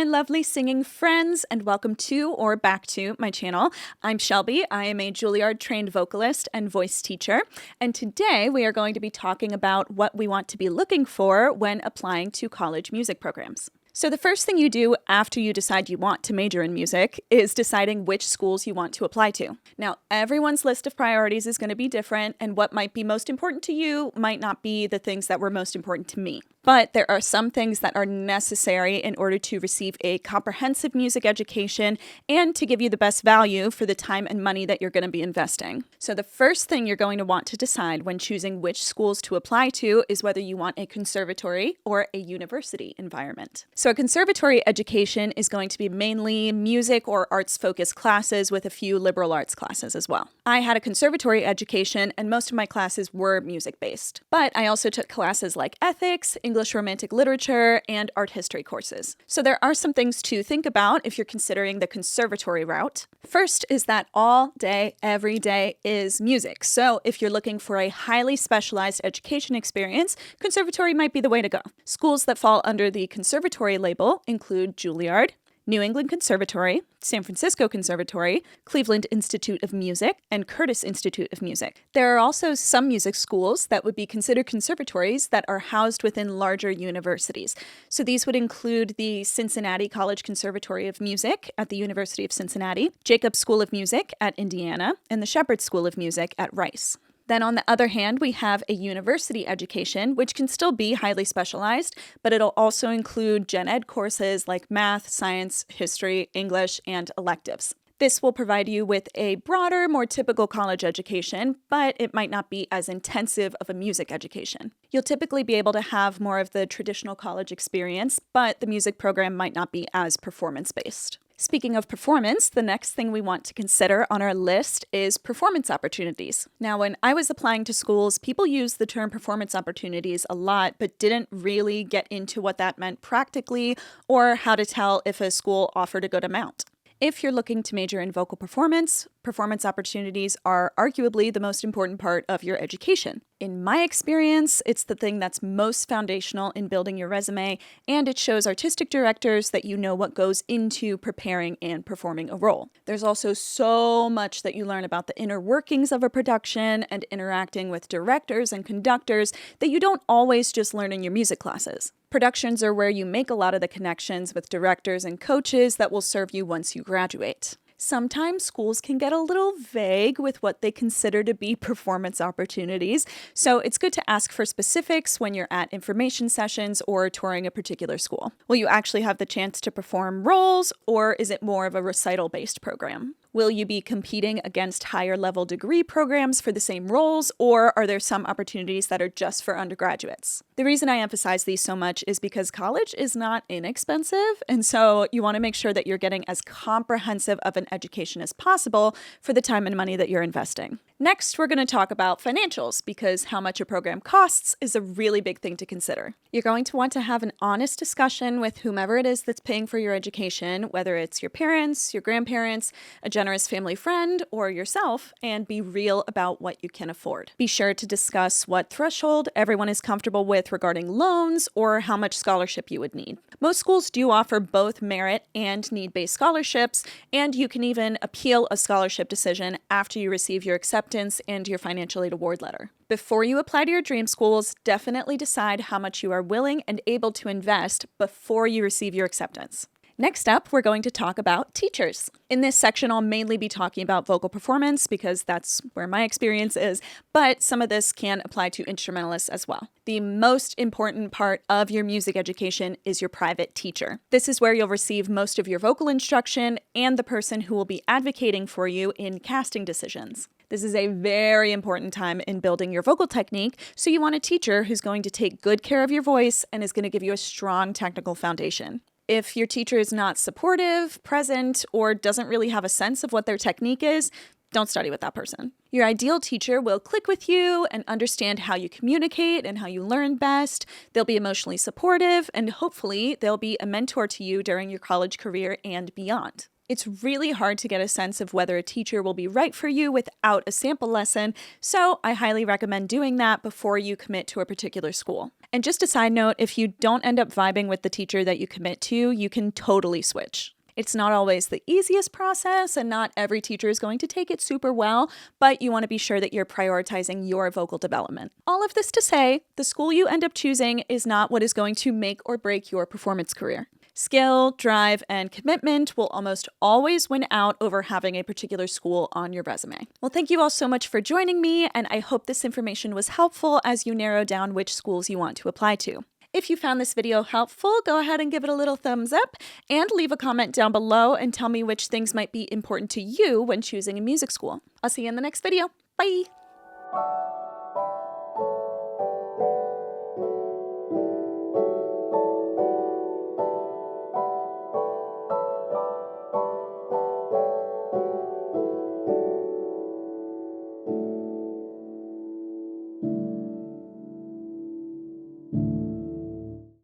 lovely singing friends, and welcome to or back to my channel. I'm Shelby. I am a Juilliard-trained vocalist and voice teacher, and today we are going to be talking about what we want to be looking for when applying to college music programs. So the first thing you do after you decide you want to major in music is deciding which schools you want to apply to. Now, everyone's list of priorities is going to be different, and what might be most important to you might not be the things that were most important to me. But there are some things that are necessary in order to receive a comprehensive music education and to give you the best value for the time and money that you're going to be investing. So the first thing you're going to want to decide when choosing which schools to apply to is whether you want a conservatory or a university environment. So a conservatory education is going to be mainly music or arts-focused classes with a few liberal arts classes as well. I had a conservatory education and most of my classes were music-based. But I also took classes like ethics, English Romantic Literature, and art history courses. So there are some things to think about if you're considering the conservatory route. First is that all day, every day is music. So if you're looking for a highly specialized education experience, conservatory might be the way to go. Schools that fall under the conservatory label include Juilliard, New England Conservatory, San Francisco Conservatory, Cleveland Institute of Music, and Curtis Institute of Music. There are also some music schools that would be considered conservatories that are housed within larger universities. So these would include the Cincinnati College Conservatory of Music at the University of Cincinnati, Jacobs School of Music at Indiana, and the Shepherd School of Music at Rice. Then on the other hand, we have a university education, which can still be highly specialized, but it'll also include gen ed courses like math, science, history, English, and electives. This will provide you with a broader, more typical college education, but it might not be as intensive of a music education. You'll typically be able to have more of the traditional college experience, but the music program might not be as performance-based. Speaking of performance, the next thing we want to consider on our list is performance opportunities. Now, when I was applying to schools, people used the term performance opportunities a lot, but didn't really get into what that meant practically or how to tell if a school offered a good amount. If you're looking to major in vocal performance, performance opportunities are arguably the most important part of your education. In my experience, it's the thing that's most foundational in building your resume, and it shows artistic directors that you know what goes into preparing and performing a role. There's also so much that you learn about the inner workings of a production and interacting with directors and conductors that you don't always just learn in your music classes. Productions are where you make a lot of the connections with directors and coaches that will serve you once you graduate. Sometimes schools can get a little vague with what they consider to be performance opportunities, so it's good to ask for specifics when you're at information sessions or touring a particular school. Will you actually have the chance to perform roles, or is it more of a recital-based program? Will you be competing against higher level degree programs for the same roles, or are there some opportunities that are just for undergraduates? The reason I emphasize these so much is because college is not inexpensive, and so you want to make sure that you're getting as comprehensive of an education as possible for the time and money that you're investing. Next, we're going to talk about financials, because how much a program costs is a really big thing to consider. You're going to want to have an honest discussion with whomever it is that's paying for your education, whether it's your parents, your grandparents, a generous family friend, or yourself, and be real about what you can afford. Be sure to discuss what threshold everyone is comfortable with regarding loans or how much scholarship you would need. Most schools do offer both merit and need-based scholarships, and you can even appeal a scholarship decision after you receive your acceptance and your financial aid award letter. Before you apply to your dream schools, definitely decide how much you are willing and able to invest before you receive your acceptance. Next up, we're going to talk about teachers. In this section, I'll mainly be talking about vocal performance because that's where my experience is, but some of this can apply to instrumentalists as well. The most important part of your music education is your private teacher. This is where you'll receive most of your vocal instruction and the person who will be advocating for you in casting decisions. This is a very important time in building your vocal technique, so you want a teacher who's going to take good care of your voice and is going to give you a strong technical foundation. If your teacher is not supportive, present, or doesn't really have a sense of what their technique is, don't study with that person. Your ideal teacher will click with you and understand how you communicate and how you learn best. They'll be emotionally supportive, and hopefully they'll be a mentor to you during your college career and beyond. It's really hard to get a sense of whether a teacher will be right for you without a sample lesson, so I highly recommend doing that before you commit to a particular school. And just a side note, if you don't end up vibing with the teacher that you commit to, you can totally switch. It's not always the easiest process, and not every teacher is going to take it super well, but you want to be sure that you're prioritizing your vocal development. All of this to say, the school you end up choosing is not what is going to make or break your performance career. Skill, drive, and commitment will almost always win out over having a particular school on your resume. Well, thank you all so much for joining me, and I hope this information was helpful as you narrow down which schools you want to apply to. If you found this video helpful, go ahead and give it a little thumbs up and leave a comment down below and tell me which things might be important to you when choosing a music school. I'll see you in the next video. Bye!